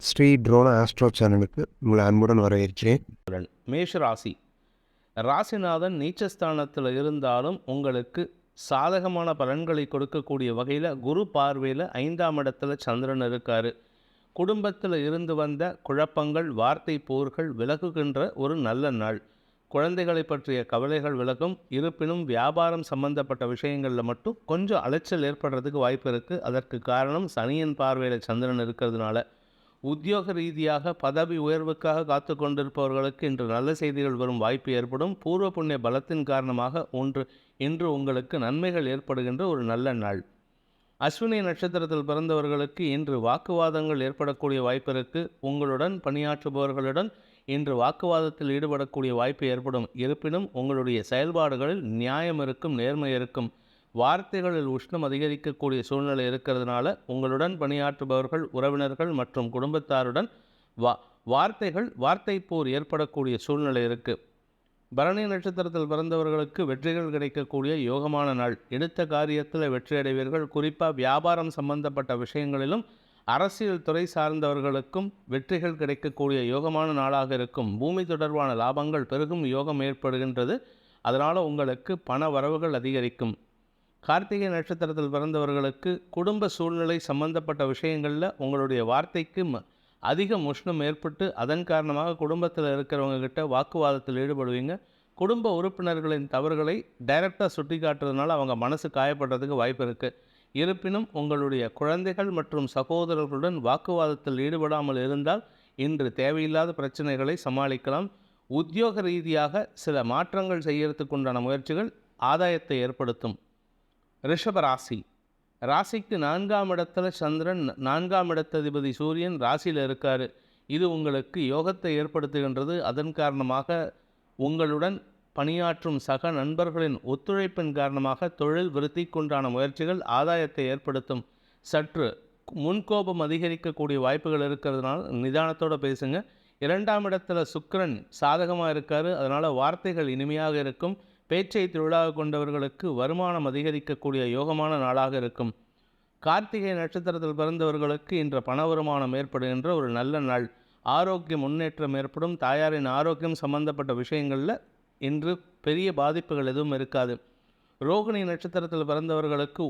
Sri ட்ரோன astro சேனலுக்கு உங்களை அன்புடன் வரவேற்கிறேன். மேஷ ராசி ராசிநாதன் நீச்சஸ்தானத்தில் இருந்தாலும் உங்களுக்கு சாதகமான பலன்களை கொடுக்கக்கூடிய வகையில் குரு பார்வையில் 5ஆம் இடத்துல சந்திரன் இருக்கார். குடும்பத்தில் இருந்து வந்த குழப்பங்கள் வார்த்தை போர்கள் விலகுகின்ற ஒரு நல்ல நாள். குழந்தைகளை பற்றிய கவலைகள் விலகும். இருப்பினும் வியாபாரம் சம்பந்தப்பட்ட விஷயங்களில் மட்டும் கொஞ்சம் அலைச்சல் ஏற்படுறதுக்கு வாய்ப்பு இருக்குது. அதற்கு காரணம் சனியின் பார்வையில் சந்திரன் இருக்கிறதுனால. உத்தியோக ரீதியாக பதவி உயர்வுக்காக காத்து கொண்டிருப்பவர்களுக்கு இன்று நல்ல செய்திகள் வரும் வாய்ப்பு ஏற்படும். பூர்வ புண்ணிய பலத்தின் காரணமாக இன்று உங்களுக்கு நன்மைகள் ஏற்படுகின்ற ஒரு நல்ல நாள். அஸ்வினி நட்சத்திரத்தில் பிறந்தவர்களுக்கு இன்று வாக்குவாதங்கள் ஏற்படக்கூடிய வாய்ப்பு இருக்குது. உங்களுடன் பணியாற்றுபவர்களுடன் இன்று வாக்குவாதத்தில் ஈடுபடக்கூடிய வாய்ப்பு ஏற்படும். இருப்பினும் உங்களுடைய செயல்பாடுகளில் நியாயம் இருக்கும், நேர்மை இருக்கும். வார்த்தைகளில் உஷ்ணம் அதிகரிக்கக்கூடிய சூழ்நிலை இருக்கிறதுனால உங்களுடன் பணியாற்றுபவர்கள், உறவினர்கள் மற்றும் குடும்பத்தாருடன் வார்த்தை போர் ஏற்படக்கூடிய சூழ்நிலை இருக்குது. பரணி நட்சத்திரத்தில் பிறந்தவர்களுக்கு வெற்றிகள் கிடைக்கக்கூடிய யோகமான நாள். எடுத்த காரியத்தில் வெற்றி அடைவீர்கள். குறிப்பாக வியாபாரம் சம்பந்தப்பட்ட விஷயங்களிலும் அரசியல் துறை சார்ந்தவர்களுக்கும் வெற்றிகள் கிடைக்கக்கூடிய யோகமான நாளாக இருக்கும். பூமி தொடர்பான லாபங்கள் பெருகும் யோகம் ஏற்படுகின்றது. அதனால் உங்களுக்கு பண வரவுகள் அதிகரிக்கும். கார்த்திகை நட்சத்திரத்தில் பிறந்தவர்களுக்கு குடும்ப சூழ்நிலை சம்பந்தப்பட்ட விஷயங்களில் உங்களுடைய வார்த்தைக்கு அதிக உஷ்ணம் ஏற்பட்டு அதன் காரணமாக குடும்பத்தில் இருக்கிறவங்க கிட்ட வாக்குவாதத்தில் ஈடுபடுவீங்க. குடும்ப உறுப்பினர்களின் தவறுகளை டைரக்டாக சுட்டி காட்டுறதுனால அவங்க மனசு காயப்படுறதுக்கு வாய்ப்பு இருக்குது. இருப்பினும் உங்களுடைய குழந்தைகள் மற்றும் சகோதரர்களுடன் வாக்குவாதத்தில் ஈடுபடாமல் இருந்தால் இன்று தேவையில்லாத பிரச்சனைகளை சமாளிக்கலாம். உத்தியோக ரீதியாக சில மாற்றங்கள் செய்யறதுக்கு உண்டான முயற்சிகள் ஆதாயத்தை ஏற்படுத்தும். ரிஷப ராசிக்கு 4ஆம் இடத்துல சந்திரன், 4ஆம் இடத்ததிபதி சூரியன் ராசியில் இருக்கார். இது உங்களுக்கு யோகத்தை ஏற்படுத்துகின்றது. அதன் காரணமாக உங்களுடன் பணியாற்றும் சக நண்பர்களின் ஒத்துழைப்பின் காரணமாக தொழில் விருத்திக்குண்டான முயற்சிகள் ஆதாயத்தை ஏற்படுத்தும். சற்று முன்கோபம் அதிகரிக்கக்கூடிய வாய்ப்புகள் இருக்கிறதுனால நிதானத்தோடு பேசுங்க. 2ஆம் இடத்துல சுக்கிரன் சாதகமாக இருக்கார். அதனால் வார்த்தைகள் இனிமையாக இருக்கும். பேச்சை தொழிலாக கொண்டவர்களுக்கு வருமானம் அதிகரிக்கக்கூடிய யோகமான நாளாக இருக்கும். கார்த்திகை நட்சத்திரத்தில் பிறந்தவர்களுக்கு இன்று பண வருமானம் ஏற்படுகின்ற ஒரு நல்ல நாள். ஆரோக்கிய முன்னேற்றம் ஏற்படும். தாயாரின் ஆரோக்கியம் சம்பந்தப்பட்ட விஷயங்களில் இன்று பெரிய பாதிப்புகள் எதுவும் இருக்காது. ரோகிணி நட்சத்திரத்தில் பிறந்தவர்களுக்கு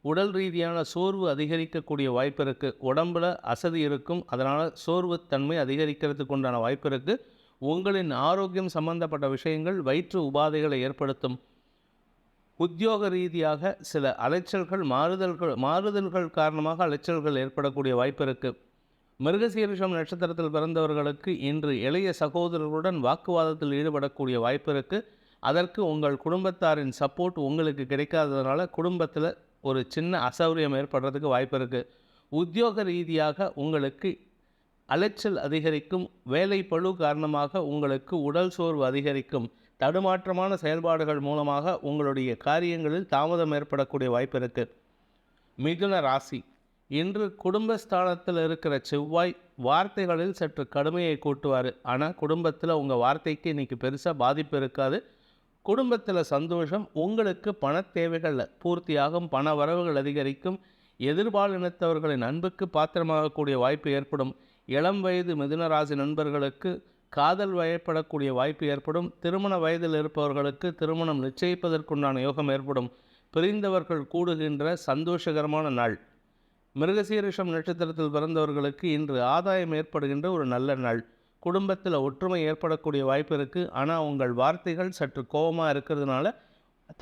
உடல் ரீதியான சோர்வு அதிகரிக்கக்கூடிய வாய்ப்பு இருக்குது. உடம்பில் அசதி இருக்கும். அதனால் சோர்வுத்தன்மை அதிகரிக்கிறதுக்கு உண்டான வாய்ப்பு இருக்குது. உங்களின் ஆரோக்கியம் சம்பந்தப்பட்ட விஷயங்கள் வயிற்று உபாதைகளை ஏற்படுத்தும். உத்தியோக ரீதியாக சில அலைச்சல்கள் மாறுதல்கள் காரணமாக அலைச்சல்கள் ஏற்படக்கூடிய வாய்ப்பு இருக்குது. மிருகசீரிஷம் நட்சத்திரத்தில் பிறந்தவர்களுக்கு இன்று இளைய சகோதரர்களுடன் வாக்குவாதத்தில் ஈடுபடக்கூடிய வாய்ப்பு இருக்குது. அதற்கு உங்கள் குடும்பத்தாரின் சப்போர்ட் உங்களுக்கு கிடைக்காததுனால குடும்பத்தில் ஒரு சின்ன அசௌகரியம் ஏற்படுறதுக்கு வாய்ப்பு இருக்குது. உத்தியோக ரீதியாக உங்களுக்கு அலைச்சல் அதிகரிக்கும். வேலை பளு காரணமாக உங்களுக்கு உடல் சோர்வு அதிகரிக்கும். தடுமாற்றமான செயல்பாடுகள் மூலமாக உங்களுடைய காரியங்களில் தாமதம் ஏற்படக்கூடிய வாய்ப்பு இருக்குது. மிதுன ராசி இன்று குடும்பஸ்தானத்தில் இருக்கிற செவ்வாய் வார்த்தைகளில் சற்று கடுமையை கூட்டுவார். ஆனால் குடும்பத்தில் உங்கள் வார்த்தைக்கு இன்றைக்கி பெருசாக பாதிப்பு இருக்காது. குடும்பத்தில் சந்தோஷம். உங்களுக்கு பண தேவைகள் பூர்த்தியாகும். பண வரவுகள் அதிகரிக்கும். எதிர்பாலினத்தவர்களின் அன்புக்கு பாத்திரமாகக்கூடிய வாய்ப்பு ஏற்படும். இளம் வயது மிதுன ராசி நண்பர்களுக்கு காதல் வயப்படக்கூடிய வாய்ப்பு ஏற்படும். திருமண வயதில் இருப்பவர்களுக்கு திருமணம் நிச்சயிப்பதற்குண்டான யோகம் ஏற்படும். பிரிந்தவர்கள் கூடுகின்ற சந்தோஷகரமான நாள். மிருகசீரிஷம் நட்சத்திரத்தில் பிறந்தவர்களுக்கு இன்று ஆதாயம் ஏற்படுகின்ற ஒரு நல்ல நாள். குடும்பத்தில் ஒற்றுமை ஏற்படக்கூடிய வாய்ப்பு இருக்குது. ஆனால் உங்கள் வார்த்தைகள் சற்று கோபமாக இருக்கிறதுனால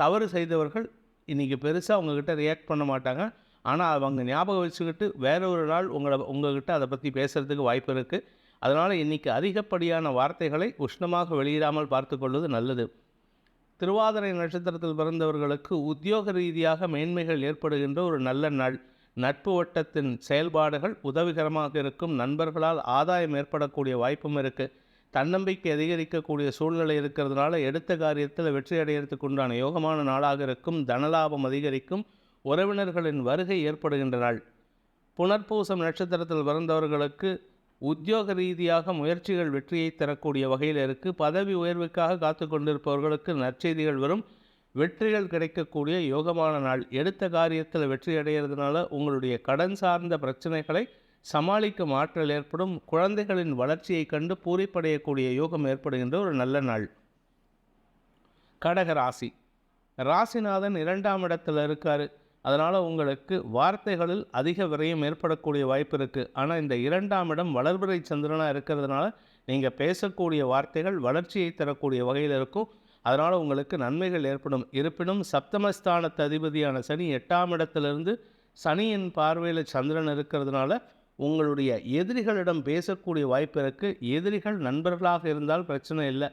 தவறு செய்தவர்கள் இன்றைக்கி பெருசாக உங்கள்கிட்ட ரியாக்ட் பண்ண மாட்டாங்க. ஆனால் அவங்க ஞாபகம் வச்சுக்கிட்டு வேற ஒரு நாள் உங்கள்கிட்ட அதை பற்றி பேசுகிறதுக்கு வாய்ப்பு இருக்குது. அதனால் இன்றைக்கி அதிகப்படியான வார்த்தைகளை உஷ்ணமாக வெளியிடாமல் பார்த்து கொள்வது நல்லது. திருவாதிரை நட்சத்திரத்தில் பிறந்தவர்களுக்கு உத்தியோக ரீதியாக மேன்மைகள் ஏற்படுகின்ற ஒரு நல்ல நாள். நட்பு வட்டத்தின் செயல்பாடுகள் உதவிகரமாக இருக்கும். நண்பர்களால் ஆதாயம் ஏற்படக்கூடிய வாய்ப்பும் இருக்குது. தன்னம்பிக்கை அதிகரிக்கக்கூடிய சூழ்நிலை இருக்கிறதுனால எடுத்த காரியத்தில் வெற்றி அடைகிறதுக்கு உண்டான யோகமான நாளாக இருக்கும். தனலாபம் அதிகரிக்கும். உறவினர்களின் வருகை ஏற்படுகின்ற நாள். புனர்பூசம் நட்சத்திரத்தில் பிறந்தவர்களுக்கு உத்தியோக ரீதியாக முயற்சிகள் வெற்றியை தரக்கூடிய வகையில் இருக்குது. பதவி உயர்வுக்காக காத்து கொண்டிருப்பவர்களுக்கு நற்செய்திகள் வரும். வெற்றிகள் கிடைக்கக்கூடிய யோகமான நாள். எடுத்த காரியத்தில் வெற்றி அடைகிறதுனால உங்களுடைய கடன் சார்ந்த பிரச்சனைகளை சமாளிக்கும் ஆற்றல் ஏற்படும். குழந்தைகளின் வளர்ச்சியை கண்டு பூரிப்படையக்கூடிய யோகம் ஏற்படுகின்ற ஒரு நல்ல நாள். கடக ராசி. ராசிநாதன் 2ஆம் இடத்துல இருக்கார். அதனால் உங்களுக்கு வார்த்தைகளில் அதிக விரயம் ஏற்படக்கூடிய வாய்ப்பு இருக்குது. ஆனால் இந்த 2ஆம் இடம் வளர்பிறை சந்திரனாக இருக்கிறதுனால நீங்கள் பேசக்கூடிய வார்த்தைகள் வளர்ச்சியை தரக்கூடிய வகையில் இருக்கும். அதனால் உங்களுக்கு நன்மைகள் ஏற்படும். இருப்பினும் சப்தமஸ்தானத்து அதிபதியான சனி 8ஆம் இடத்திலிருந்து சனியின் பார்வையில் சந்திரன் இருக்கிறதுனால உங்களுடைய எதிரிகளிடம் பேசக்கூடிய வாய்ப்பு இருக்குது. எதிரிகள் நண்பர்களாக இருந்தால் பிரச்சனை இல்லை.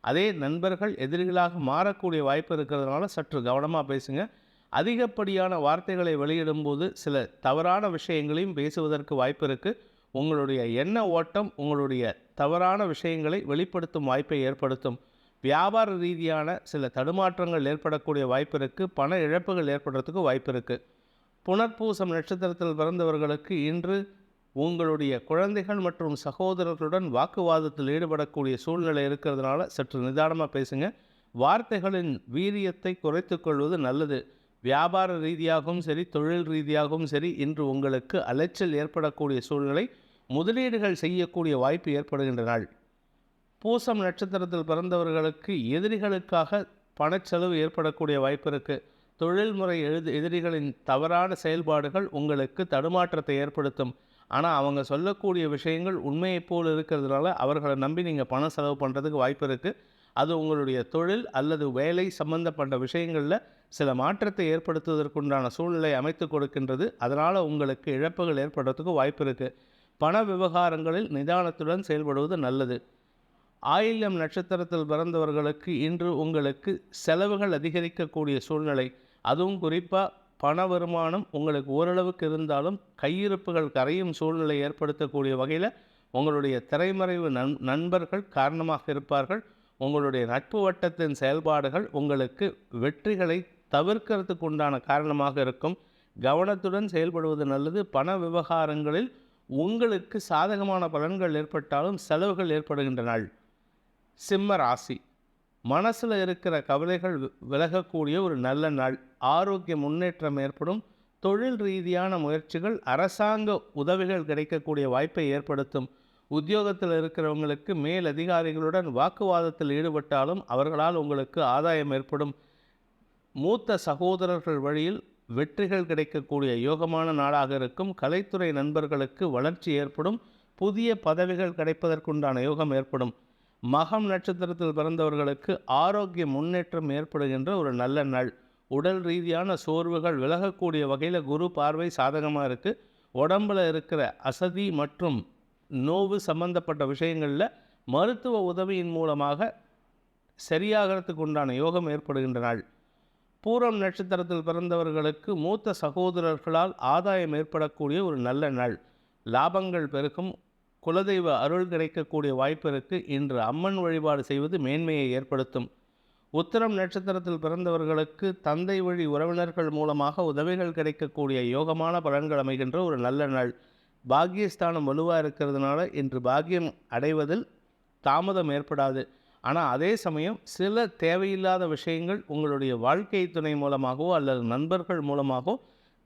அதே நண்பர்கள் எதிரிகளாக மாறக்கூடிய வாய்ப்பு இருக்கிறதுனால சற்று கவனமாக பேசுங்க. அதிகப்படியான வார்த்தைகளை வெளியிடும்போது சில தவறான விஷயங்களையும் பேசுவதற்கு வாய்ப்பு இருக்குது. உங்களுடைய எண்ண ஓட்டம் உங்களுடைய தவறான விஷயங்களை வெளிப்படுத்தும் வாய்ப்பை ஏற்படுத்தும். வியாபார ரீதியான சில தடுமாற்றங்கள் ஏற்படக்கூடிய வாய்ப்பு இருக்குது. பண இழப்புகள் ஏற்படுறதுக்கு வாய்ப்பு இருக்குது. புனர்பூசம் நட்சத்திரத்தில் பிறந்தவர்களுக்கு இன்று உங்களுடைய குழந்தைகள் மற்றும் சகோதரர்களுடன் வாக்குவாதத்தில் ஈடுபடக்கூடிய சூழ்நிலை இருக்கிறதுனால சற்று நிதானமாக பேசுங்க. வார்த்தைகளின் வீரியத்தை குறைத்து கொள்வது நல்லது. வியாபார ரீதியாகவும் சரி, தொழில் ரீதியாகவும் சரி, இன்று உங்களுக்கு அலைச்சல் ஏற்படக்கூடிய சூழ்நிலை, முதலீடுகள் செய்யக்கூடிய வாய்ப்பு ஏற்படுகின்ற நாள். பூசம் நட்சத்திரத்தில் பிறந்தவர்களுக்கு எதிரிகளுக்காக பணச்செலவு ஏற்படக்கூடிய வாய்ப்பு இருக்குது. தொழில்முறை எதிரிகளின் தவறான செயல்பாடுகள் உங்களுக்கு தடுமாற்றத்தை ஏற்படுத்தும். ஆனால் அவங்க சொல்லக்கூடிய விஷயங்கள் உண்மையைப் போல் இருக்கிறதுனால அவர்களை நம்பி நீங்கள் பணம் செலவு பண்ணுறதுக்கு வாய்ப்பு இருக்குது. அது உங்களுடைய தொழில் அல்லது வேலை சம்பந்தப்பட்ட விஷயங்களில் சில மாற்றத்தை ஏற்படுத்துவதற்குண்டான சூழ்நிலை அமைத்து கொடுக்கின்றது. அதனால் உங்களுக்கு இழப்புகள் ஏற்படுறதுக்கு வாய்ப்பு இருக்குது. பண விவகாரங்களில் நிதானத்துடன் செயல்படுவது நல்லது. ஆயில்யம் நட்சத்திரத்தில் பிறந்தவர்களுக்கு இன்று உங்களுக்கு செலவுகள் அதிகரிக்கக்கூடிய சூழ்நிலை, அதுவும் குறிப்பாக பண வருமானம் உங்களுக்கு ஓரளவுக்கு இருந்தாலும் கையிருப்புகள் கரையும் சூழ்நிலை ஏற்படுத்தக்கூடிய வகையில் உங்களுடைய திரைமறைவு நண்பர்கள் காரணமாக இருப்பார்கள். உங்களுடைய நட்பு வட்டத்தின் செயல்பாடுகள் உங்களுக்கு வெற்றிகளை தவிர்க்கிறதுக்கு உண்டான காரணமாக இருக்கும். கவனத்துடன் செயல்படுவது நல்லது. பண விவகாரங்களில் உங்களுக்கு சாதகமான பலன்கள் ஏற்பட்டாலும் செலவுகள் ஏற்படுகின்ற நாள். சிம்ம ராசி. மனசில் இருக்கிற கவலைகள் விலகக்கூடிய ஒரு நல்ல நாள். ஆரோக்கிய முன்னேற்றம் ஏற்படும். தொழில் ரீதியான முயற்சிகள் அரசாங்க உதவிகள் கிடைக்கக்கூடிய வாய்ப்பை ஏற்படுத்தும். உத்தியோகத்தில் இருக்கிறவங்களுக்கு மேல் அதிகாரிகளுடன் வாக்குவாதத்தில் ஈடுபட்டாலும் அவர்களால் உங்களுக்கு ஆதாயம் ஏற்படும். மூத்த சகோதரர்கள் வழியில் வெற்றிகள் கிடைக்கக்கூடிய யோகமான நாளாக இருக்கும். கலைத்துறை நண்பர்களுக்கு வளர்ச்சி ஏற்படும். புதிய பதவிகள் கிடைப்பதற்குண்டான யோகம் ஏற்படும். மகம் நட்சத்திரத்தில் பிறந்தவர்களுக்கு ஆரோக்கிய முன்னேற்றம் ஏற்படுகின்ற ஒரு நல்ல நாள். உடல் ரீதியான சோர்வுகள் விலகக்கூடிய வகையில் குரு பார்வை சாதகமாக இருக்குது. உடம்பில் இருக்கிற அசதி மற்றும் நோவு சம்பந்தப்பட்ட விஷயங்களில் மருத்துவ உதவியின் மூலமாக சரியாகிறதுக்கு உண்டான யோகம் ஏற்படுகின்ற நாள். பூரம் நட்சத்திரத்தில் பிறந்தவர்களுக்கு மூத்த சகோதரர்களால் ஆதாயம் ஏற்படக்கூடிய ஒரு நல்ல நாள். லாபங்கள் பெருகும். குலதெய்வ அருள் கிடைக்கக்கூடிய வாய்ப்பு இருக்குது. இன்று அம்மன் வழிபாடு செய்வது மேன்மையை ஏற்படுத்தும். உத்திரம் நட்சத்திரத்தில் பிறந்தவர்களுக்கு தந்தை வழி உறவினர்கள் மூலமாக உதவிகள் கிடைக்கக்கூடிய யோகமான பலன்கள் அமைகின்ற ஒரு நல்ல நாள். பாக்கியஸ்தானம் வலுவாக இருக்கிறதுனால இன்று பாக்கியம் அடைவதில் தாமதம் ஏற்படாது. ஆனால் அதே சமயம் சில தேவையில்லாத விஷயங்கள் உங்களுடைய வாழ்க்கை துணை மூலமாகவோ அல்லது நண்பர்கள் மூலமாகவோ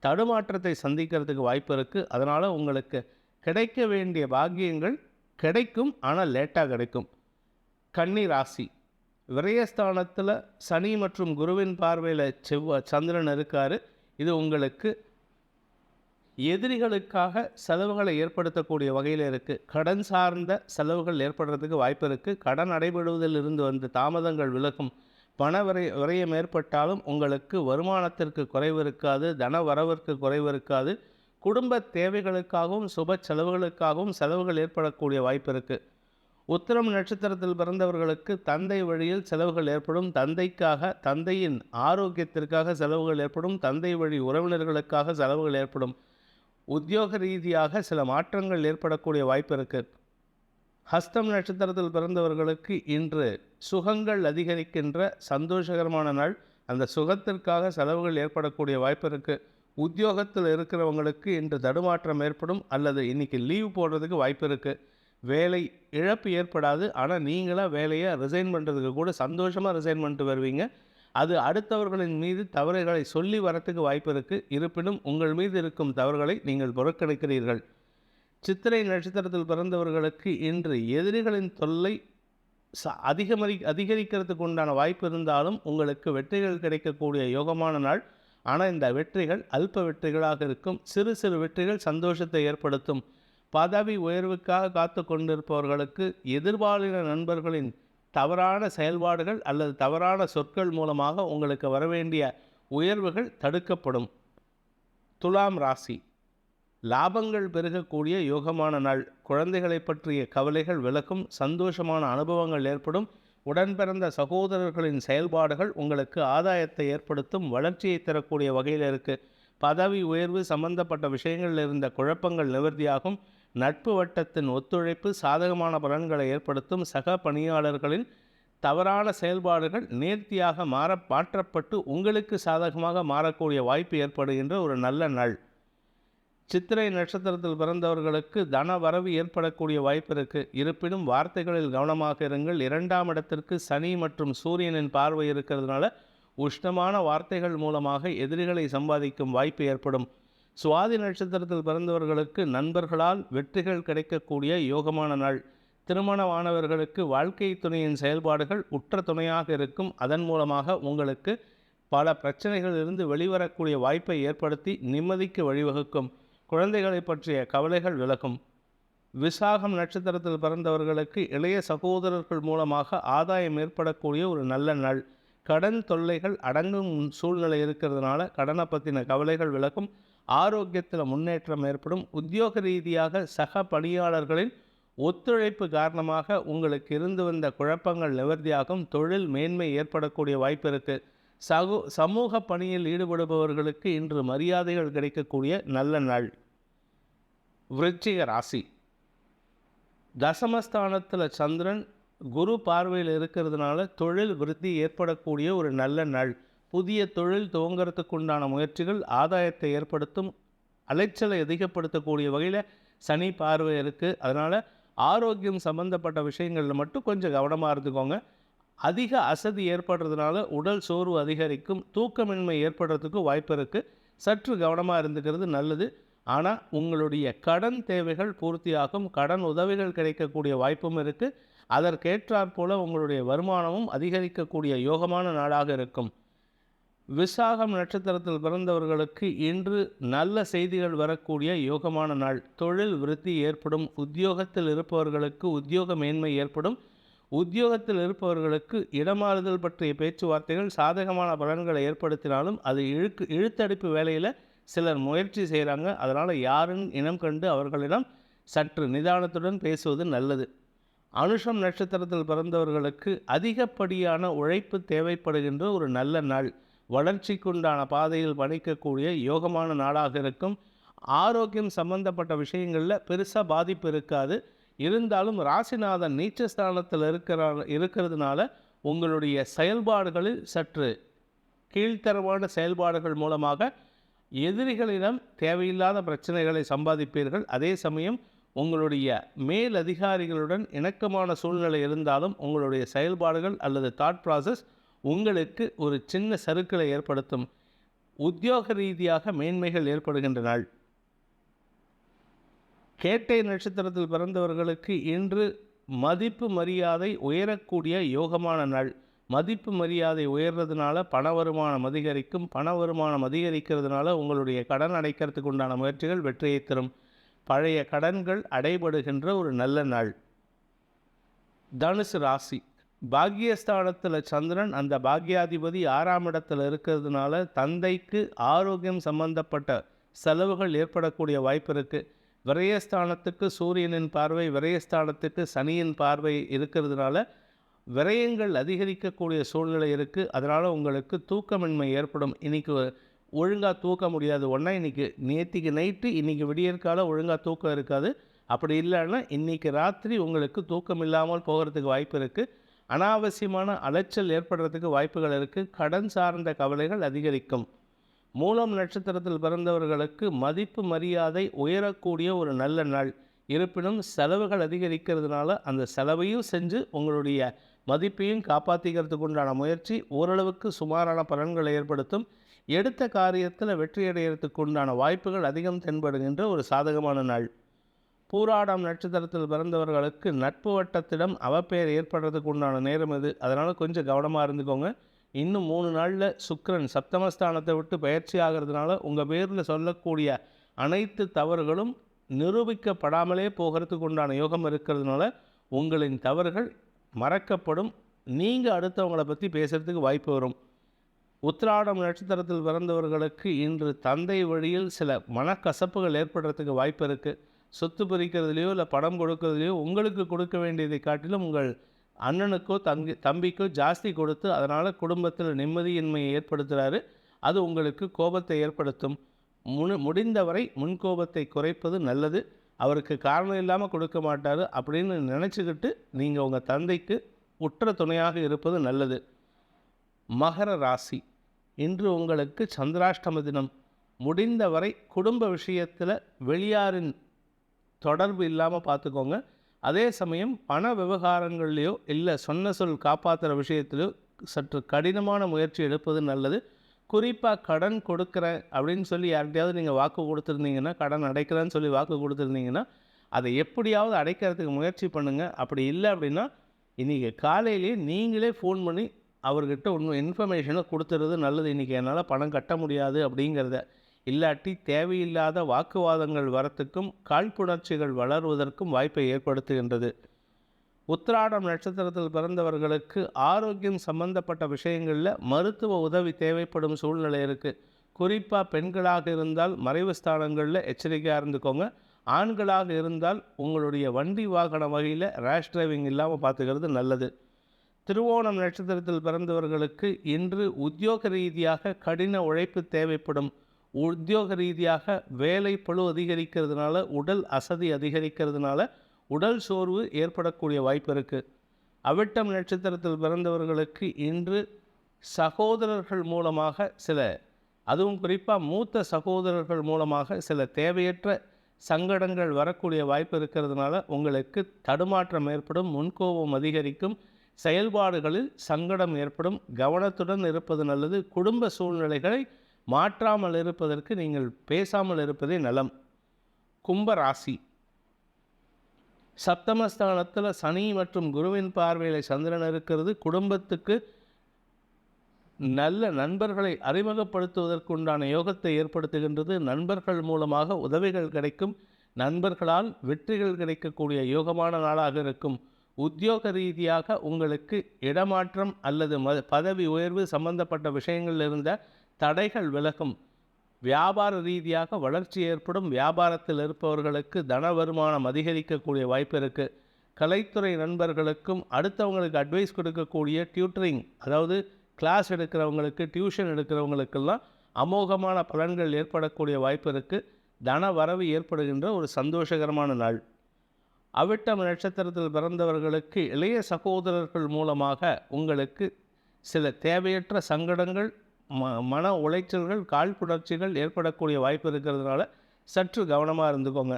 தடுமாற்றத்தை சந்திக்கிறதுக்கு வாய்ப்பு இருக்குது. அதனால் உங்களுக்கு கிடைக்க வேண்டிய பாக்கியங்கள் கிடைக்கும், ஆனால் லேட்டாக கிடைக்கும். கன்னி ராசி. விரயஸ்தானத்தில் சனி மற்றும் குருவின் பார்வையில் சந்திரன் இருக்கார். இது உங்களுக்கு எதிரிகளுக்காக செலவுகளை ஏற்படுத்தக்கூடிய வகையில் இருக்குது. கடன் சார்ந்த செலவுகள் ஏற்படுறதுக்கு வாய்ப்பு இருக்குது. கடன் அடைபடுவதில் இருந்து வந்து தாமதங்கள் விலகும். பண விரயம் ஏற்பட்டாலும் உங்களுக்கு வருமானத்திற்கு குறைவு இருக்காது. தன வரவிற்கு குறைவு இருக்காது. குடும்ப தேவைகளுக்காகவும் சுப செலவுகளுக்காகவும் செலவுகள் ஏற்படக்கூடிய வாய்ப்பு இருக்குது. உத்திரம் நட்சத்திரத்தில் பிறந்தவர்களுக்கு தந்தை வழியில் செலவுகள் ஏற்படும். தந்தையின் ஆரோக்கியத்திற்காக செலவுகள் ஏற்படும். தந்தை வழி உறவினர்களுக்காக செலவுகள் ஏற்படும். உத்தியோக ரீதியாக சில மாற்றங்கள் ஏற்படக்கூடிய வாய்ப்பு இருக்குது. ஹஸ்தம் நட்சத்திரத்தில் பிறந்தவர்களுக்கு இன்று சுகங்கள் அதிகரிக்கின்ற சந்தோஷகரமான நாள். அந்த சுகத்திற்காக செலவுகள் ஏற்படக்கூடிய வாய்ப்பு இருக்குது. உத்தியோகத்தில் இருக்கிறவங்களுக்கு இன்று தடுமாற்றம் ஏற்படும் அல்லது இன்றைக்கி லீவ் போடுறதுக்கு வாய்ப்பு இருக்குது. வேலை இழப்பு ஏற்படாது. ஆனால் நீங்களாக வேலையை ரிசைன் பண்ணுறதுக்கு கூட சந்தோஷமாக ரிசைன் பண்ணிட்டு வருவீங்க. அது அடுத்தவர்களின் மீது தவறுகளை சொல்லி வரத்துக்கு வாய்ப்பு இருக்குது. இருப்பினும் உங்கள் மீது இருக்கும் தவறுகளை நீங்கள் புறக்கணிக்கிறீர்கள். சித்திரை நட்சத்திரத்தில் பிறந்தவர்களுக்கு இன்று எதிரிகளின் தொல்லை அதிகரிக்கிறதுக்கு உண்டான வாய்ப்பு இருந்தாலும் உங்களுக்கு வெற்றிகள் கிடைக்கக்கூடிய யோகமான நாள். ஆனால் இந்த வெற்றிகள் அல்ப வெற்றிகளாக இருக்கும். சிறு சிறு வெற்றிகள் சந்தோஷத்தை ஏற்படுத்தும். பதவி உயர்வுக்காக காத்து கொண்டிருப்பவர்களுக்கு எதிர்பாலின நண்பர்களின் தவறான செயல்பாடுகள் அல்லது தவறான சொற்கள் மூலமாக உங்களுக்கு வரவேண்டிய உயர்வுகள் தடுக்கப்படும். துலாம் ராசி, லாபங்கள் பெருகக்கூடிய யோகமான நாள். குழந்தைகளை பற்றிய கவலைகள் விலகும். சந்தோஷமான அனுபவங்கள் ஏற்படும். உடன் பிறந்த சகோதரர்களின் செயல்பாடுகள் உங்களுக்கு ஆதாயத்தை ஏற்படுத்தும். வளர்ச்சியை தரக்கூடிய வகையில் இருக்குது. பதவி உயர்வு சம்பந்தப்பட்ட விஷயங்களில் இருந்த குழப்பங்கள் நிவர்த்தியாகும். நட்பு வட்டத்தின் ஒத்துழைப்பு சாதகமான பலன்களை ஏற்படுத்தும். சக பணியாளர்களின் தவறான செயல்பாடுகள் நேர்த்தியாக மாற்றப்பட்டு உங்களுக்கு சாதகமாக மாறக்கூடிய வாய்ப்பு ஏற்படுகின்ற ஒரு நல்ல நாள். சித்திரை நட்சத்திரத்தில் பிறந்தவர்களுக்கு தன வரவு ஏற்படக்கூடிய வாய்ப்பு இருக்குது. இருப்பினும் வார்த்தைகளில் கவனமாக இருங்கள். 2ஆம் இடத்திற்கு சனி மற்றும் சூரியனின் பார்வை இருக்கிறதுனால உஷ்ணமான வார்த்தைகள் மூலமாக எதிரிகளை சம்பாதிக்கும் வாய்ப்பு ஏற்படும். சுவாதி நட்சத்திரத்தில் பிறந்தவர்களுக்கு நண்பர்களால் வெற்றிகள் கிடைக்கக்கூடிய யோகமான நாள். திருமணமானவர்களுக்கு வாழ்க்கை துணையின் செயல்பாடுகள் உற்ற துணையாக இருக்கும். அதன் மூலமாக உங்களுக்கு பல பிரச்சனைகளிலிருந்து வெளிவரக்கூடிய வாய்ப்பை ஏற்படுத்தி நிம்மதிக்கு வழிவகுக்கும். குழந்தைகளை பற்றிய கவலைகள் விலகும். விசாகம் நட்சத்திரத்தில் பிறந்தவர்களுக்கு இளைய சகோதரர்கள் மூலமாக ஆதாயம் ஏற்படக்கூடிய ஒரு நல்ல நாள். கடன் தொல்லைகள் அடங்கும் சூழ்நிலை இருக்கிறதுனால கடனை பற்றின கவலைகள் விலகும். ஆரோக்கியத்தில் முன்னேற்றம் ஏற்படும். உத்தியோக ரீதியாக சக பணியாளர்களின் ஒத்துழைப்பு காரணமாக உங்களுக்கு இருந்து வந்த குழப்பங்கள் நிவர்த்தியாகும். தொழில் மேன்மை ஏற்படக்கூடிய வாய்ப்பு இருக்குது. சமூக பணியில் ஈடுபடுபவர்களுக்கு இன்று மரியாதைகள் கிடைக்கக்கூடிய நல்ல நாள். விருச்சிக ராசி, தசமஸ்தானத்தில் சந்திரன் குரு பார்வையில் இருக்கிறதுனால தொழில் விருத்தி ஏற்படக்கூடிய ஒரு நல்ல நாள். புதிய தொழில் துவங்கிறதுக்கு உண்டான முயற்சிகள் ஆதாயத்தை ஏற்படுத்தும். அலைச்சலை அதிகப்படுத்தக்கூடிய வகையில் சனி பார்வை இருக்குது. அதனால் ஆரோக்கியம் சம்பந்தப்பட்ட விஷயங்களில் மட்டும் கொஞ்சம் கவனமாக இருந்துக்கோங்க. அதிக அசதி ஏற்படுறதுனால உடல் சோர்வு அதிகரிக்கும். தூக்கமின்மை ஏற்படுறதுக்கு வாய்ப்பு இருக்குது. சற்று கவனமாக இருந்துக்கிறது நல்லது. ஆனால் உங்களுடைய கடன் தேவைகள் பூர்த்தியாகும். கடன் உதவிகள் கிடைக்கக்கூடிய வாய்ப்பும் இருக்குது. அதற்கேற்றாற்போல் உங்களுடைய வருமானமும் அதிகரிக்கக்கூடிய யோகமான நாளாக இருக்கும். விசாகம் நட்சத்திரத்தில் பிறந்தவர்களுக்கு இன்று நல்ல செய்திகள் வரக்கூடிய யோகமான நாள். தொழில் விருத்தி ஏற்படும். உத்தியோகத்தில் இருப்பவர்களுக்கு உத்தியோக மேன்மை ஏற்படும். உத்தியோகத்தில் இருப்பவர்களுக்கு இடமாறுதல் பற்றிய பேச்சுவார்த்தைகள் சாதகமான பலன்களை ஏற்படுத்தினாலும் அது இழுத்தடிப்பு வேலையில் சிலர் முயற்சி செய்கிறாங்க. அதனால் யாரும் இனம் கண்டு அவர்களிடம் சற்று நிதானத்துடன் பேசுவது நல்லது. அனுஷம் நட்சத்திரத்தில் பிறந்தவர்களுக்கு அதிகப்படியான உழைப்பு தேவைப்படுகின்ற ஒரு நல்ல நாள். வளர்ச்சிக்குண்டான பாதையில் பயணிக்கக்கூடிய யோகமான நாளாக இருக்கும். ஆரோக்கியம் சம்பந்தப்பட்ட விஷயங்களில் பெருசாக பாதிப்பு இருக்காது. இருந்தாலும் ராசிநாதன் நீச்சஸ்தானத்தில் இருக்கிறதுனால உங்களுடைய செயல்பாடுகளில் சற்று கீழ்த்தரமான செயல்பாடுகள் மூலமாக எதிரிகளிடம் தேவையில்லாத பிரச்சனைகளை சம்பாதிப்பீர்கள். அதே சமயம் உங்களுடைய மேல் அதிகாரிகளுடன் இணக்கமான சூழ்நிலை இருந்தாலும் உங்களுடைய செயல்பாடுகள் அல்லது தாட் ப்ராசஸ் உங்களுக்கு ஒரு சின்ன சறுக்கலை ஏற்படுத்தும். உத்தியோக ரீதியாக மேன்மைகள் ஏற்படுகின்ற நாள். கேட்டை நட்சத்திரத்தில் பிறந்தவர்களுக்கு இன்று மதிப்பு மரியாதை உயரக்கூடிய யோகமான நாள். மதிப்பு மரியாதை உயர்றதுனால பண வருமானம் அதிகரிக்கும். பண வருமானம் அதிகரிக்கிறதுனால உங்களுடைய கடன் அடைக்கிறதுக்கு உண்டான முயற்சிகள் வெற்றியை தரும். பழைய கடன்கள் அடைபடுகின்ற ஒரு நல்ல நாள். தனுசு ராசி, பாக்கியஸ்தானத்தில் சந்திரன், அந்த பாக்கியாதிபதி 6ஆம் இடத்தில் இருக்கிறதுனால தந்தைக்கு ஆரோக்கியம் சம்பந்தப்பட்ட செலவுகள் ஏற்படக்கூடிய வாய்ப்பு இருக்குது. விரயஸ்தானத்துக்கு சூரியனின் பார்வை, விரயஸ்தானத்துக்கு சனியின் பார்வை இருக்கிறதுனால விரயங்கள் அதிகரிக்கக்கூடிய சூழ்நிலை இருக்குது. அதனால் உங்களுக்கு தூக்கமின்மை ஏற்படும். இன்றைக்கி ஒழுங்காக தூக்க முடியாது. ஒன்றா இன்றைக்கி நேற்றுக்கு நைட்டு இன்றைக்கி விடியற்கால ஒழுங்காக தூக்கம் இருக்காது. அப்படி இல்லைன்னா இன்றைக்கி ராத்திரி உங்களுக்கு தூக்கம் இல்லாமல் போகிறதுக்கு வாய்ப்பு இருக்குது. அனாவசியமான அலைச்சல் ஏற்படுறதுக்கு வாய்ப்புகள் இருக்குது. கடன் சார்ந்த கவலைகள் அதிகரிக்கும். மூலம் நட்சத்திரத்தில் பிறந்தவர்களுக்கு மதிப்பு மரியாதை உயரக்கூடிய ஒரு நல்ல நாள். இருப்பினும் செலவுகள் அதிகரிக்கிறதுனால அந்த செலவையும் செஞ்சு உங்களுடைய மதிப்பையும் காப்பாற்றிக்கிறதுக்கு உண்டான முயற்சி ஓரளவுக்கு சுமாரான பலன்களை ஏற்படுத்தும். எடுத்த காரியத்தில் வெற்றியடைகிறதுக்கு உண்டான வாய்ப்புகள் அதிகம் தென்படுகின்ற ஒரு சாதகமான நாள். பூராடம் நட்சத்திரத்தில் பிறந்தவர்களுக்கு நட்பு வட்டத்திடம் அவப்பெயர் ஏற்படுறதுக்கு உண்டான நேரம் இது. அதனால் கொஞ்சம் கவனமாக இருந்துக்கோங்க. இன்னும் 3 நாளில் சுக்கிரன் சப்தமஸ்தானத்தை விட்டு பயிற்சி ஆகிறதுனால உங்கள் பேரில் சொல்லக்கூடிய அனைத்து தவறுகளும் நிரூபிக்கப்படாமலே போகிறதுக்கு உண்டான யோகம் இருக்கிறதுனால உங்களின் தவறுகள் மறக்கப்படும். நீங்கள் அடுத்தவங்களை பற்றி பேசுகிறதுக்கு வாய்ப்பு வரும். உத்திராடம் நட்சத்திரத்தில் பிறந்தவர்களுக்கு இன்று தந்தை வழியில் சில மனக்கசப்புகள் ஏற்படுறதுக்கு வாய்ப்பு இருக்குது. சொத்து பிரிக்கிறதுலையோ இல்லை பணம் கொடுக்கறதுலையோ உங்களுக்கு கொடுக்க வேண்டியதை காட்டிலும் உங்கள் அண்ணனுக்கோ தம்பிக்கோ ஜாஸ்தி கொடுத்து அதனால் குடும்பத்தில் நிம்மதியின்மையை ஏற்படுத்துகிறாரு. அது உங்களுக்கு கோபத்தை ஏற்படுத்தும். முடிந்தவரை முன்கோபத்தை குறைப்பது நல்லது. அவருக்கு காரணம் இல்லாமல் கொடுக்க மாட்டார் அப்படின்னு நினச்சிக்கிட்டு நீங்கள் உங்கள் தந்தைக்கு உற்ற துணையாக இருப்பது நல்லது. மகர ராசி, இன்று உங்களுக்கு சந்திராஷ்டம தினம். முடிந்தவரை குடும்ப விஷயத்தில் வெளியாரின் தொடர்பு இல்லாமல் பார்த்துக்கோங்க. அதே சமயம் பண விவகாரங்கள்லையோ இல்லை சொன்ன சொல் காப்பாற்றுற விஷயத்திலையோ சற்று கடினமான முயற்சி எடுப்பது நல்லது. குறிப்பாக கடன் கொடுக்குறேன் அப்படின்னு சொல்லி யார்கிட்டையாவது நீங்கள் வாக்கு கொடுத்துருந்தீங்கன்னா, கடன் அடைக்கிறேன்னு சொல்லி வாக்கு கொடுத்துருந்தீங்கன்னா அதை எப்படியாவது அடைக்கிறதுக்கு முயற்சி பண்ணுங்கள். அப்படி இல்லை அப்படின்னா இன்றைக்கி காலையிலேயே நீங்களே ஃபோன் பண்ணி அவர்கிட்ட ஒன்று இன்ஃபர்மேஷனை கொடுத்துறது நல்லது. இன்றைக்கி என்னால் பணம் கட்ட முடியாது அப்படிங்கிறத. இல்லாட்டி தேவையில்லாத வாக்குவாதங்கள் வரத்துக்கும் காழ்ப்புணர்ச்சிகள் வளர்வதற்கும் வாய்ப்பை ஏற்படுத்துகின்றது. உத்திராடம் நட்சத்திரத்தில் பிறந்தவர்களுக்கு ஆரோக்கியம் சம்பந்தப்பட்ட விஷயங்களில் மருத்துவ உதவி தேவைப்படும் சூழ்நிலை இருக்குது. குறிப்பாக பெண்களாக இருந்தால் மறைவு ஸ்தானங்களில் எச்சரிக்கையாக இருந்துக்கோங்க. ஆண்களாக இருந்தால் உங்களுடைய வண்டி வாகன வகையில் ரேஷ் டிரைவிங் இல்லாமல் பார்த்துக்கிறது நல்லது. திருவோணம் நட்சத்திரத்தில் பிறந்தவர்களுக்கு இன்று உத்தியோக ரீதியாக கடின உழைப்பு தேவைப்படும். உத்தியோக ரீதியாக வேலை பளு அதிகரிக்கிறதுனால உடல் அசதி அதிகரிக்கிறதுனால உடல் சோர்வு ஏற்படக்கூடிய வாய்ப்பு இருக்குது. அவிட்டம் நட்சத்திரத்தில் பிறந்தவர்களுக்கு இன்று சகோதரர்கள் மூலமாக அதுவும் குறிப்பாக மூத்த சகோதரர்கள் மூலமாக சில தேவையற்ற சங்கடங்கள் வரக்கூடிய வாய்ப்பு இருக்கிறதுனால உங்களுக்கு தடுமாற்றம் ஏற்படும். முன்கோபம் அதிகரிக்கும். செயல்பாடுகளில் சங்கடம் ஏற்படும். கவனத்துடன் இருப்பது நல்லது. குடும்ப சூழ்நிலைகளை மாற்றாமல் இருப்பதற்கு நீங்கள் பேசாமல் இருப்பதே நலம். கும்பராசி, சப்தமஸ்தானத்தில் சனி மற்றும் குருவின் பார்வையில் சந்திரன் இருக்கிறது. குடும்பத்துக்கு நல்ல நண்பர்களை அறிமுகப்படுத்துவதற்குண்டான யோகத்தை ஏற்படுத்துகின்றது. நண்பர்கள் மூலமாக உதவிகள் கிடைக்கும். நண்பர்களால் வெற்றிகள் கிடைக்கக்கூடிய யோகமான நாளாக இருக்கும். உத்தியோக ரீதியாக உங்களுக்கு இடமாற்றம் அல்லது பதவி உயர்வு சம்பந்தப்பட்ட விஷயங்களில் இருந்த தடைகள் விலகும். வியாபார ரீதியாக வளர்ச்சி ஏற்படும். வியாபாரத்தில் இருப்பவர்களுக்கு தன வருமானம் அதிகரிக்கக்கூடிய வாய்ப்பு இருக்குது. கலைத்துறை நண்பர்களுக்கும் அடுத்தவங்களுக்கு அட்வைஸ் கொடுக்கக்கூடிய டியூட்டரிங், அதாவது கிளாஸ் எடுக்கிறவங்களுக்கு, டியூஷன் எடுக்கிறவங்களுக்கெல்லாம் அமோகமான பலன்கள் ஏற்படக்கூடிய வாய்ப்பு இருக்குது. தன வரவு ஏற்படுகின்ற ஒரு சந்தோஷகரமான நாள். அவிட்டம் நட்சத்திரத்தில் பிறந்தவர்களுக்கு இளைய சகோதரர்கள் மூலமாக உங்களுக்கு சில தேவையற்ற சங்கடங்கள், மன உளைச்சல்கள், காழ்ப்புணர்ச்சிகள் ஏற்படக்கூடிய வாய்ப்பு இருக்கிறதுனால சற்று கவனமாக இருந்துக்கோங்க.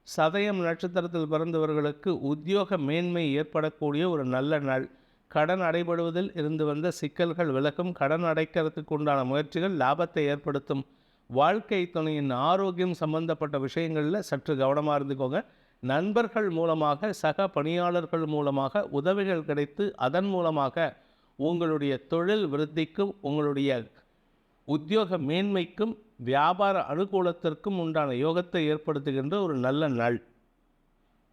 சதயம் நட்சத்திரத்தில் பிறந்தவர்களுக்கு உத்தியோக மேன்மை ஏற்படக்கூடிய ஒரு நல்ல நாள். கடன் அடைபடுவதில் இருந்து வந்த சிக்கல்கள் விலகும். கடன் அடைக்கிறதுக்கு உண்டான முயற்சிகள் லாபத்தை ஏற்படுத்தும். வாழ்க்கை துணையின் ஆரோக்கியம் சம்பந்தப்பட்ட விஷயங்களில் சற்று கவனமாக இருந்துக்கோங்க. நண்பர்கள் மூலமாக, சக பணியாளர்கள் மூலமாக உதவிகள் கிடைத்து அதன் மூலமாக உங்களுடைய தொழில் விருத்திக்கும், உங்களுடைய உத்தியோக மேன்மைக்கும், வியாபார அனுகூலத்திற்கும் உண்டான யோகத்தை ஏற்படுத்துகின்ற ஒரு நல்ல நாள்.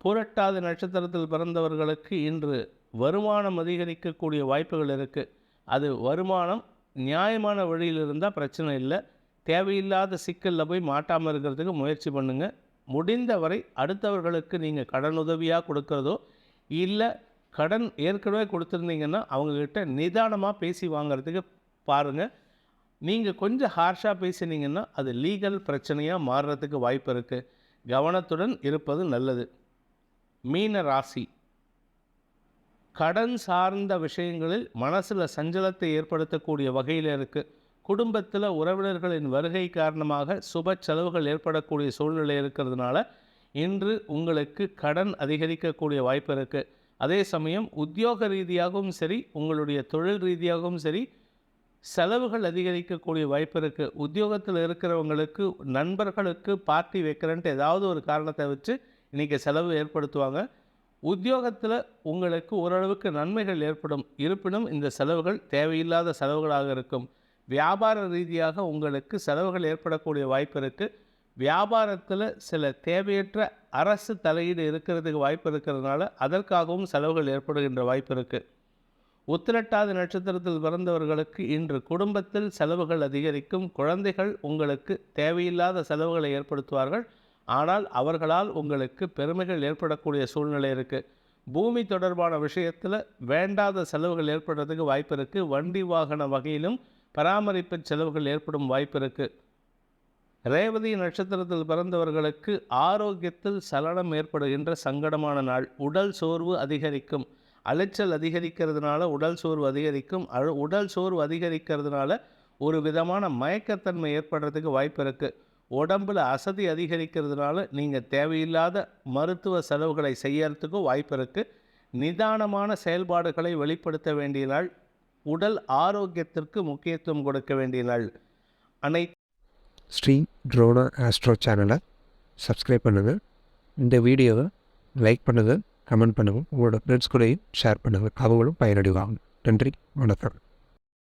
புரட்டாதி நட்சத்திரத்தில் பிறந்தவர்களுக்கு இன்று வருமானம் அதிகரிக்கக்கூடிய வாய்ப்புகள் இருக்குது. அது வருமானம் நியாயமான வழியில் இருந்தால் பிரச்சனை இல்லை. தேவையில்லாத சிக்கலில் போய் மாட்டாமல் இருக்கிறதுக்கு முயற்சி பண்ணுங்கள். முடிந்தவரை அடுத்தவர்களுக்கு நீங்கள் கடன் உதவியாக கொடுக்குறதோ இல்லை கடன் ஏற்கனவே கொடுத்துருந்தீங்கன்னா அவங்கக்கிட்ட நிதானமாக பேசி வாங்கிறதுக்கு பாருங்கள். நீங்கள் கொஞ்சம் ஹார்ஷாக பேசினீங்கன்னா அது லீகல் பிரச்சனையாக மாறுறதுக்கு வாய்ப்பு இருக்குது. கவனத்துடன் இருப்பது நல்லது. மீன ராசி, கடன் சார்ந்த விஷயங்களில் மனசில் சஞ்சலத்தை ஏற்படுத்தக்கூடிய வகையில் இருக்குது. குடும்பத்தில் உறவினர்களின் வருகை காரணமாக சுப செலவுகள் ஏற்படக்கூடிய சூழ்நிலை இருக்கிறதுனால இன்று உங்களுக்கு கடன் அதிகரிக்கக்கூடிய வாய்ப்பு இருக்குது. அதே சமயம் உத்தியோக ரீதியாகவும் சரி, உங்களுடைய தொழில் ரீதியாகவும் சரி, செலவுகள் அதிகரிக்கக்கூடிய வாய்ப்பு இருக்குது. உத்தியோகத்தில் இருக்கிறவங்களுக்கு நண்பர்களுக்கு பார்ட்டி வைக்கிறேன்ட்டு ஏதாவது ஒரு காரணத்தை வச்சு இன்றைக்கி செலவு ஏற்படுத்துவாங்க. உத்தியோகத்தில் உங்களுக்கு ஓரளவுக்கு நன்மைகள் ஏற்படும். இருப்பினும் இந்த செலவுகள் தேவையில்லாத செலவுகளாக இருக்கும். வியாபார ரீதியாக உங்களுக்கு செலவுகள் ஏற்படக்கூடிய வாய்ப்பு இருக்குது. வியாபாரத்தில் சில தேவையற்ற அரசு தலையீடு இருக்கிறதுக்கு வாய்ப்பு இருக்கிறதுனால அதற்காகவும் செலவுகள் ஏற்படுகின்ற வாய்ப்பு இருக்குது. உத்திரட்டாதி நட்சத்திரத்தில் பிறந்தவர்களுக்கு இன்று குடும்பத்தில் செலவுகள் அதிகரிக்கும். குழந்தைகள் உங்களுக்கு தேவையில்லாத செலவுகளை ஏற்படுத்துவார்கள். ஆனால் அவர்களால் உங்களுக்கு பெருமைகள் ஏற்படக்கூடிய சூழ்நிலை இருக்குது. பூமி தொடர்பான விஷயத்தில் வேண்டாத செலவுகள் ஏற்படுறதுக்கு வாய்ப்பு இருக்குது. வண்டி வாகன வகையிலும் பராமரிப்பு செலவுகள் ஏற்படும் வாய்ப்பு இருக்குது. ரேவதி நட்சத்திரத்தில் பிறந்தவர்களுக்கு ஆரோக்கியத்தில் சலனம் ஏற்படுகின்ற சங்கடமான நாள். உடல் சோர்வு அதிகரிக்கும். அலைச்சல் அதிகரிக்கிறதுனால உடல் சோர்வு அதிகரிக்கும். உடல் சோர்வு அதிகரிக்கிறதுனால ஒரு விதமான மயக்கத்தன்மை ஏற்படுறதுக்கு வாய்ப்பு இருக்குது. உடம்பில் அசதி அதிகரிக்கிறதுனால நீங்கள் தேவையில்லாத மருத்துவ செலவுகளை செய்யறதுக்கும் வாய்ப்பு இருக்குது. நிதானமான செயல்பாடுகளை வெளிப்படுத்த வேண்டிய நாள். உடல் ஆரோக்கியத்திற்கு முக்கியத்துவம் கொடுக்க வேண்டிய நாள். ஸ்ரீ ட்ரோனா ஆஸ்ட்ரோ சேனலை சப்ஸ்கிரைப் பண்ணுங்கள். இந்த வீடியோவை லைக் பண்ணுங்கள், கமெண்ட் பண்ணுங்கள். உங்களோட ஃப்ரெண்ட்ஸ் கூடயும் ஷேர் பண்ணுங்கள். அவங்களும் பயனடைவாங்க. நன்றி, வணக்கம்.